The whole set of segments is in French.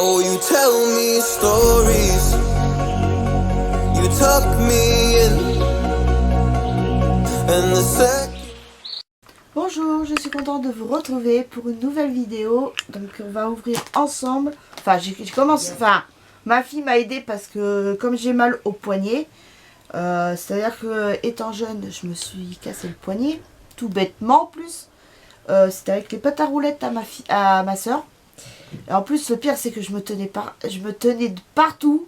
Oh, you tell me stories. You tuck me in. And the sec. Bonjour, je suis contente de vous retrouver pour une nouvelle vidéo. Donc on va ouvrir ensemble. Enfin, j'ai commencé. Enfin, ma fille m'a aidé parce que comme j'ai mal au poignet, c'est-à-dire que étant jeune, je me suis cassé le poignet, tout bêtement en plus. C'était avec les pâtes à roulettes à ma soeur. Et en plus, le pire, c'est que je me tenais de partout.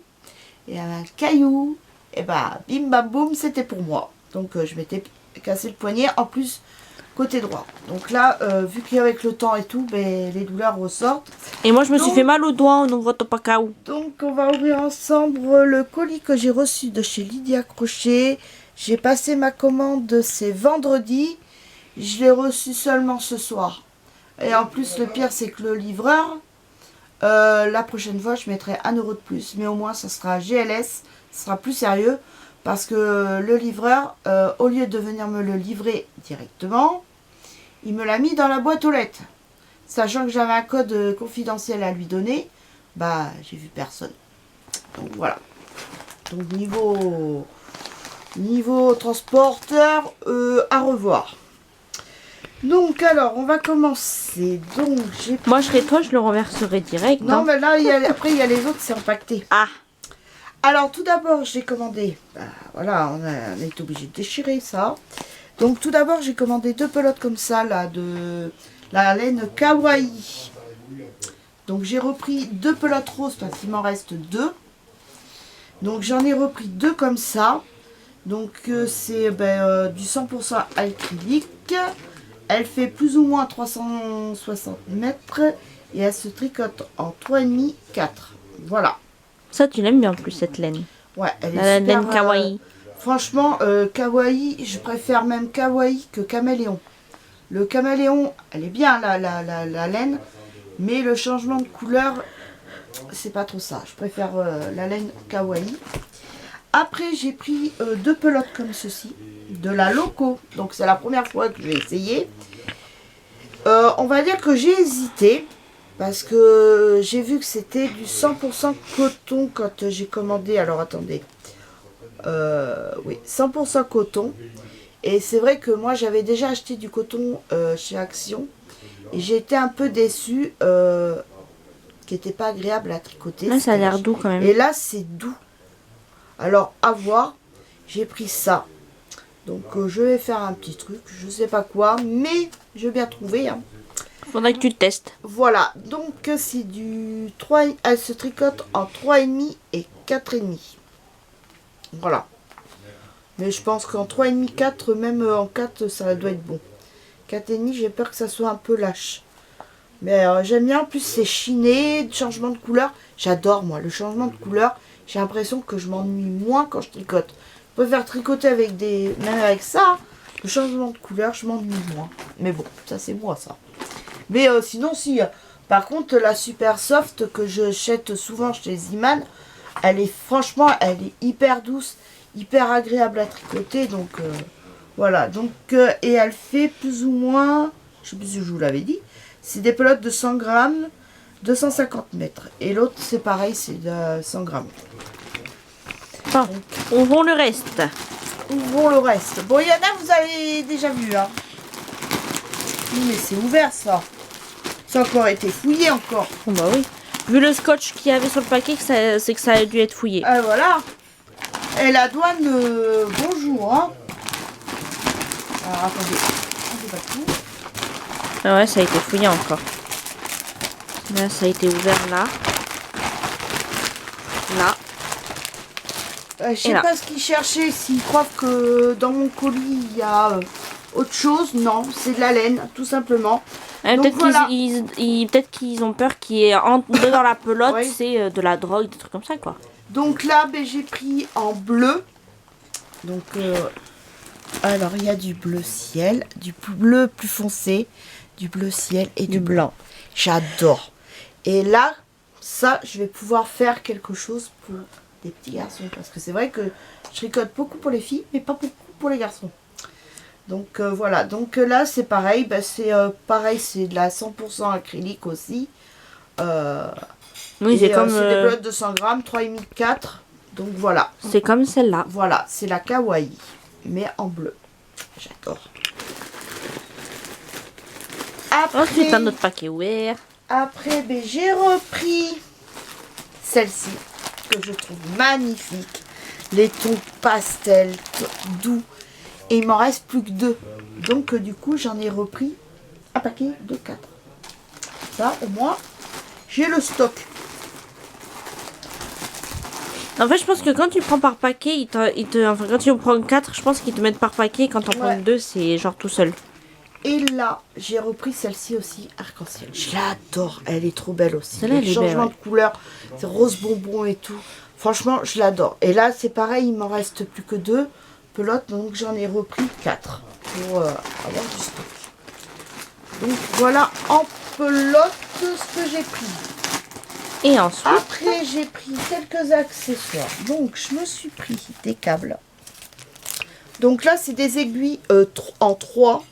Et un caillou, et bah bim bam boum, c'était pour moi. Donc je m'étais cassé le poignet, en plus côté droit. Donc là, vu qu'avec le temps et tout, ben, les douleurs ressortent. Et moi, je me suis fait mal au doigt en ouvrant ton pacao. Donc on va ouvrir ensemble le colis que j'ai reçu de chez Lydia Crochet. J'ai passé ma commande, c'est vendredi. Je l'ai reçu seulement ce soir. Et en plus, le pire, c'est que le livreur, la prochaine fois, je mettrai 1 euro de plus. Mais au moins, ça sera GLS. Ça sera plus sérieux. Parce que le livreur, au lieu de venir me le livrer directement, il me l'a mis dans la boîte aux lettres. Sachant que j'avais un code confidentiel à lui donner, bah, j'ai vu personne. Donc voilà. Donc niveau transporteur, à revoir. Donc alors, on va commencer. Donc Moi, je serais toi, je le renverserai direct. Non, mais là, après, il y a les autres, c'est empaqueté. Ah. Alors, tout d'abord, j'ai commandé... Bah, voilà, on a été obligé de déchirer ça. Donc, tout d'abord, j'ai commandé 2 pelotes comme ça, là, de la laine Kawaii. Donc, j'ai repris 2 pelotes roses, parce qu'il m'en reste 2. Donc, j'en ai repris 2 comme ça. Donc, c'est du 100% acrylique. Elle fait plus ou moins 360 mètres. Et elle se tricote en 3,5, 4. Voilà. Ça, tu l'aimes bien plus, cette laine. Ouais, elle est La super, laine kawaii. Franchement, kawaii, je préfère même kawaii que caméléon. Le caméléon, elle est bien la laine, mais le changement de couleur, c'est pas trop ça. Je préfère la laine kawaii. Après, j'ai pris 2 pelotes comme ceci, de la Loco. Donc c'est la première fois que je vais essayer. On va dire que j'ai hésité. Parce que j'ai vu que c'était du 100% coton quand j'ai commandé. Alors attendez. Oui, 100% coton. Et c'est vrai que moi j'avais déjà acheté du coton chez Action. Et j'ai été un peu déçue. Qui n'était pas agréable à tricoter. Là, ça a l'air doux quand même. Et là c'est doux. Alors à voir. J'ai pris ça. Donc je vais faire un petit truc. Je sais pas quoi. Mais je vais bien trouver. Hein. Faudrait que tu le testes. Voilà, donc c'est du 3, elle se tricote en 3,5 et 4,5. Voilà. Mais je pense qu'en 3,5, 4, même en 4, ça doit être bon. 4,5, j'ai peur que ça soit un peu lâche. Mais j'aime bien, en plus c'est chiné, changement de couleur. J'adore moi, le changement de couleur. J'ai l'impression que je m'ennuie moins quand je tricote. Je préfère tricoter avec des... Même avec ça, le changement de couleur, je m'ennuie moins. Mais bon, ça c'est moi ça. Mais sinon, si. Par contre, la Super Soft que je jette souvent chez Ziman, elle est franchement, elle est hyper douce, hyper agréable à tricoter. Donc voilà. Donc et elle fait plus ou moins, je sais plus si je vous l'avais dit, c'est des pelotes de 100 grammes, 250 mètres. Et l'autre, c'est pareil, c'est de 100 grammes. Bon, on vend le reste. Ouvrons le reste. Bon, il y en a, vous avez déjà vu, hein. Oui, mais c'est ouvert ça. Ça a encore été fouillé encore. Oh bah oui. Vu le scotch qu'il y avait sur le paquet, c'est que ça a dû être fouillé. Voilà. Et la douane, bonjour. Hein. Alors attendez. Pas tout. Ah ouais, ça a été fouillé encore. Là, ça a été ouvert là. Là. Je sais pas ce qu'ils cherchaient. S'ils croient que dans mon colis, il y a autre chose. Non, c'est de la laine, tout simplement. Peut-être voilà. qu'ils ont peur qu'il y ait dans la pelote, Oui. c'est de la drogue, des trucs comme ça, quoi. Donc là, j'ai pris en bleu. Donc, alors il y a du bleu ciel, du bleu plus foncé, du bleu ciel et du blanc. J'adore. Et là, ça, je vais pouvoir faire quelque chose pour des petits garçons. Parce que c'est vrai que je tricote beaucoup pour les filles, mais pas beaucoup pour les garçons. Donc voilà, donc là c'est pareil, c'est pareil, c'est de la 100% acrylique aussi. Oui, Et, c'est comme, c'est des pelotes de 100 grammes, 3,5, 4. Donc voilà. c'est comme celle-là. Voilà, c'est la kawaii, mais en bleu. J'adore. Ensuite, un autre paquet ouvert. Après, ben, j'ai repris celle-ci, que je trouve magnifique. Les tons pastel, doux. Et il m'en reste plus que 2. Donc, du coup, j'en ai repris un paquet de 4. Ça, au moins, j'ai le stock. En fait, je pense que quand tu prends par paquet, enfin, quand tu en prends 4, je pense qu'ils te mettent par paquet. Quand tu en prends 2, c'est genre tout seul. Et là, j'ai repris celle-ci aussi, arc-en-ciel. Je l'adore, elle est trop belle aussi. Celle-là, elle Le est belle, changement ouais. de couleur, c'est rose bonbon et tout. Franchement, je l'adore. Et là, c'est pareil, il m'en reste plus que 2 pelotes, donc j'en ai repris 4 pour avoir du stock. Donc voilà en pelote ce que j'ai pris. Et ensuite, Après, j'ai pris quelques accessoires. Donc, je me suis pris des câbles. Donc là, c'est des aiguilles en 3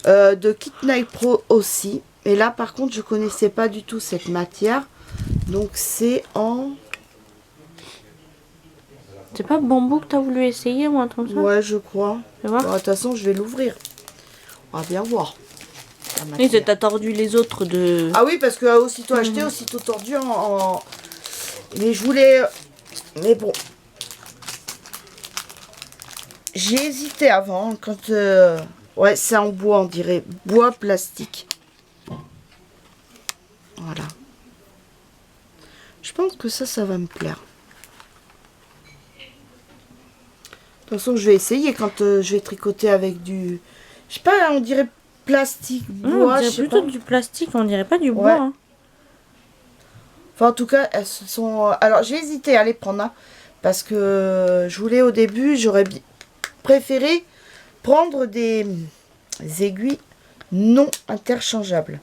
de Kit Nail Pro aussi. Et là, par contre, je connaissais pas du tout cette matière. Donc, c'est en... c'est pas bambou que t'as voulu essayer ou un truc comme ça? Ouais, je crois. Tu vois? Bon, de toute façon, je vais l'ouvrir. On va bien voir. la Oui, matière. t'as tordu les autres de... Ah oui, parce que aussitôt acheté, aussitôt tordu en... Mais je voulais... Mais bon. J'ai hésité avant, quand... Ouais, c'est en bois, on dirait. Bois plastique. Voilà. Je pense que ça va me plaire. De toute façon, je vais essayer quand je vais tricoter avec du... Je sais pas, on dirait plastique, on bois, je dirait sais plutôt pas. du plastique, on dirait pas du Ouais. bois. Hein. Enfin, en tout cas, elles se sont... Alors, j'ai hésité à les prendre, hein, parce que je voulais au début, j'aurais préféré prendre des aiguilles non interchangeables.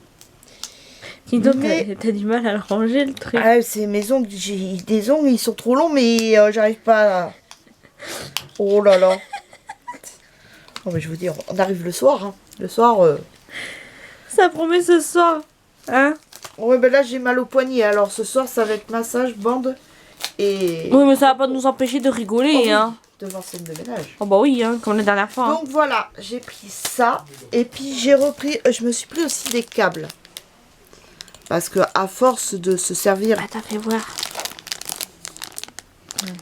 Dis donc, Mais- t'as du mal à le ranger, le truc. Ah, c'est mes ongles, j'ai des ongles, ils sont trop longs, mais j'arrive pas à... Oh là là. Oh, mais je vous dis, on arrive le soir, hein. Le soir... Ça promet ce soir. Hein? Ouais, ben là, j'ai mal au poignet, alors ce soir, ça va être massage, bande et... Oui, mais ça va pas nous empêcher de Oh rigoler, oui, hein. devant scène de ménage. Oh bah oui, hein, comme la dernière fois. Hein. Donc voilà, j'ai pris ça et puis j'ai repris, je me suis pris aussi des câbles. Parce que à force de se servir. Bah, t'as fait voir.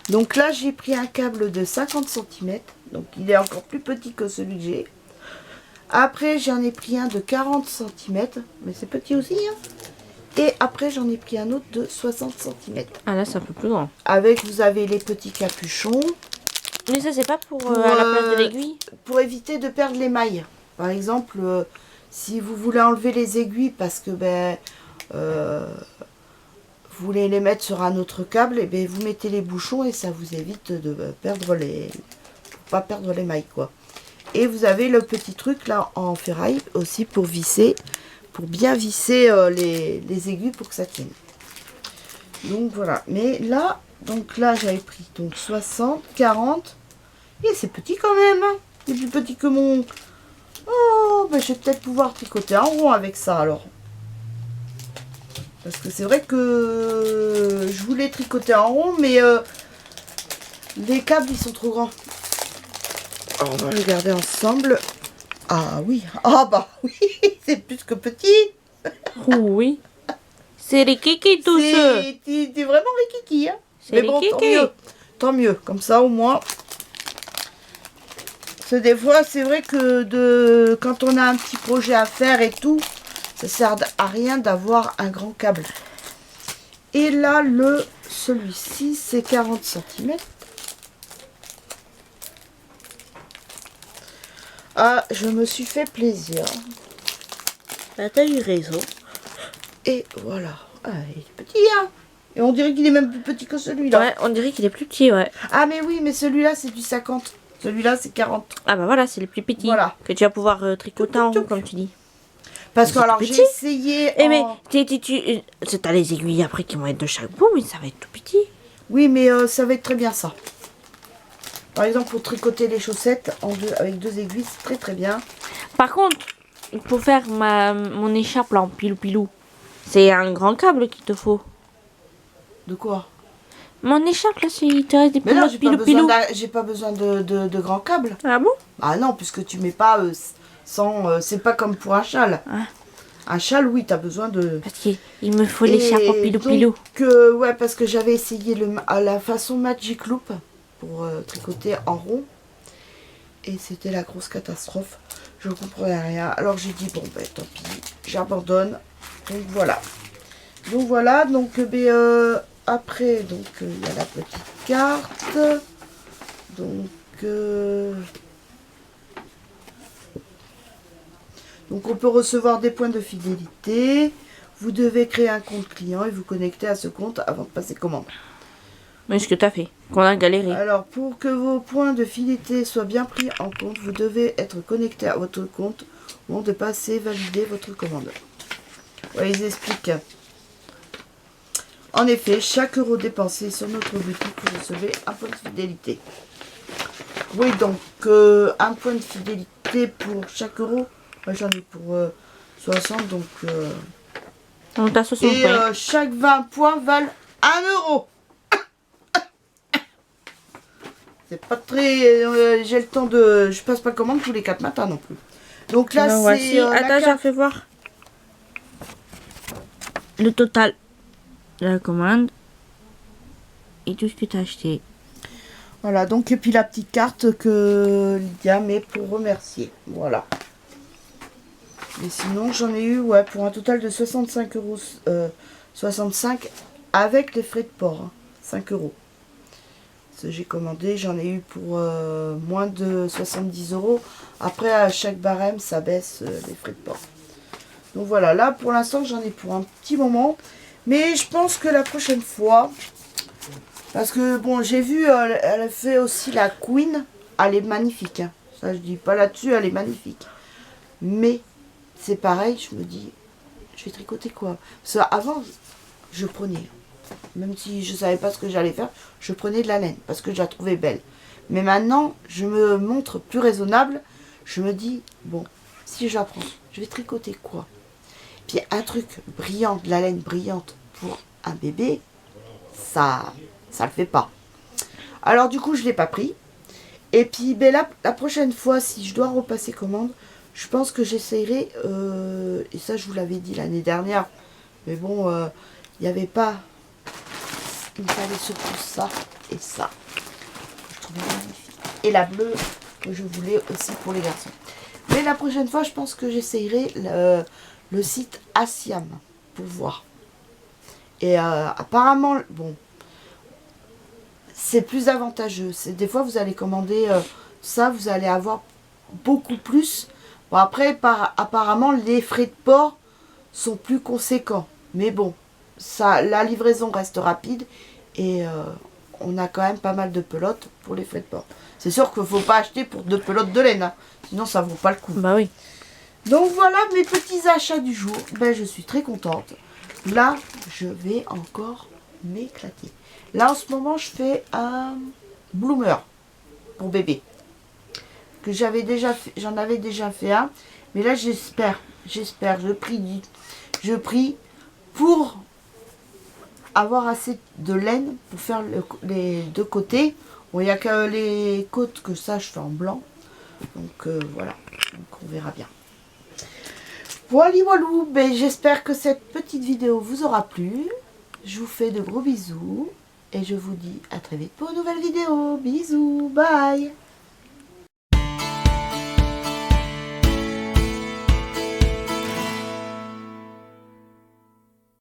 Donc là, j'ai pris un câble de 50 cm. Donc il est encore plus petit que celui que j'ai. Après, j'en ai pris un de 40 cm. Mais c'est petit aussi. Hein. Et après, j'en ai pris un autre de 60 cm. Ah là, c'est un peu plus grand. Avec, vous avez les petits capuchons. Mais ça, c'est pas pour, Pour, à la place de l'aiguille? Pour éviter de perdre les mailles. Par exemple, si vous voulez enlever les aiguilles parce que ben, vous voulez les mettre sur un autre câble, et ben, vous mettez les bouchons et ça vous évite de perdre les... pas perdre les mailles, quoi. Et vous avez le petit truc là en ferraille aussi pour visser, pour bien visser les aiguilles pour que ça tienne. Donc voilà. Mais là, donc là j'avais pris donc 60, 40. Et c'est petit quand même. Hein. C'est plus petit que mon... Oh, ben je vais peut-être pouvoir tricoter un rond avec ça alors. Parce que c'est vrai que je voulais tricoter en rond, mais les câbles ils sont trop grands. Alors, on va regarder ensemble. Ah oui, ah bah oui, c'est plus que petit. Oh, oui. C'est les kikis tous ceux. C'est vraiment les kikis. Hein. C'est Mais les bon, kikis. tant mieux. Comme ça au moins. Parce que des fois, c'est vrai que quand on a un petit projet à faire et tout, ça sert à rien d'avoir un grand câble. Et là, celui-ci, c'est 40 cm. Ah, je me suis fait plaisir. Bah, t'as eu raison. Et voilà. Ah, il est petit, hein. Et on dirait qu'il est même plus petit que celui-là. Ouais, on dirait qu'il est plus petit, ouais. Ah, mais oui, mais celui-là, c'est du 50. Celui-là, c'est 40. Ah bah voilà, c'est les plus petits. Voilà. Que tu vas pouvoir tricoter en rond, comme tu dis. Parce que, C'est alors, tout j'ai petit. essayé... Eh mais, en- t'as les aiguilles après qui vont être de chaque bout, mais ça va être tout petit. Oui, mais ça va être très bien, ça. Par exemple, pour tricoter les chaussettes avec 2 aiguilles, c'est très très bien. Par contre, pour faire mon écharpe là en pilou-pilou, c'est un grand câble qu'il te faut. De quoi? Mon écharpe là, il te reste des Mais non, pilou. j'ai pas besoin de grands câbles. Ah bon? Ah non, puisque tu mets pas sans... c'est pas comme pour un châle. Ah. Un châle, oui, t'as besoin de... Parce qu'il me faut l'écharpe en pilou. Ouais, parce que j'avais essayé la façon Magic Loop pour tricoter en rond. Et c'était la grosse catastrophe. Je comprenais rien. Alors j'ai dit, bon, ben tant pis, j'abandonne. Donc voilà. Après, donc il y a la petite carte. Donc on peut recevoir des points de fidélité. Vous devez créer un compte client et vous connecter à ce compte avant de passer commande. Mais ce que t'as fait, qu'on a galéré. Alors pour que vos points de fidélité soient bien pris en compte, vous devez être connecté à votre compte au moment de passer valider votre commande. Ouais, ils expliquent. En effet, chaque euro dépensé sur notre boutique, vous recevez un point de fidélité. Oui, donc un point de fidélité pour chaque euro. Moi j'en ai pour 60, donc... Donc t'as 60 Et points. chaque 20 points valent 1 euro. C'est pas très... j'ai le temps de... Je passe pas commande tous les 4 matins non plus. Donc là, c'est... Voici. Attends, j'en fais voir. Le total de la commande. Et tout ce que t'as acheté. Voilà, donc et puis la petite carte que Lydia met pour remercier. Voilà. Et sinon, j'en ai eu, ouais, pour un total de 65 euros. 65 avec les frais de port. Hein, 5 euros. J'ai commandé, j'en ai eu pour moins de 70 euros. Après, à chaque barème, ça baisse les frais de port. Donc voilà, là pour l'instant, j'en ai pour un petit moment. Mais je pense que la prochaine fois, parce que bon, j'ai vu, elle a fait aussi la Queen. Elle est magnifique. Hein. Ça, je dis pas là-dessus, elle est magnifique. Mais c'est pareil, je me dis, je vais tricoter quoi? Parce qu'avant, je prenais. Même si je ne savais pas ce que j'allais faire, je prenais de la laine parce que je la trouvais belle. Mais maintenant, je me montre plus raisonnable. Je me dis, bon, si j'apprends, je vais tricoter quoi? Puis un truc brillant, de la laine brillante pour un bébé, ça le fait pas. Alors du coup, je ne l'ai pas pris. Et puis ben, la prochaine fois, si je dois repasser commande, je pense que j'essayerai, et ça je vous l'avais dit l'année dernière, mais bon, il n'y avait pas... Il me fallait surtout ça et ça. Que je trouvais magnifique. Et la bleue que je voulais aussi pour les garçons. Mais la prochaine fois, je pense que j'essayerai le site Asiam pour voir. Et apparemment, bon, c'est plus avantageux. Des fois, vous allez commander ça, vous allez avoir beaucoup plus. Bon, après, apparemment, les frais de port sont plus conséquents. Mais bon, ça, la livraison reste rapide et on a quand même pas mal de pelotes pour les frais de port. C'est sûr qu'il ne faut pas acheter pour 2 pelotes de laine, hein, sinon ça vaut pas le coup. Bah oui. Donc voilà mes petits achats du jour. Ben, je suis très contente. Là, je vais encore m'éclater. Là, en ce moment, je fais un bloomer pour bébé. Que j'en avais déjà fait un. Mais là, j'espère, je prie pour avoir assez de laine pour faire les deux côtés. Bon, il n'y a que les côtes que ça, je fais en blanc. Donc voilà, donc, on verra bien. Voilà, voilou, ben, j'espère que cette petite vidéo vous aura plu. Je vous fais de gros bisous. Et je vous dis à très vite pour une nouvelle vidéo. Bisous, bye.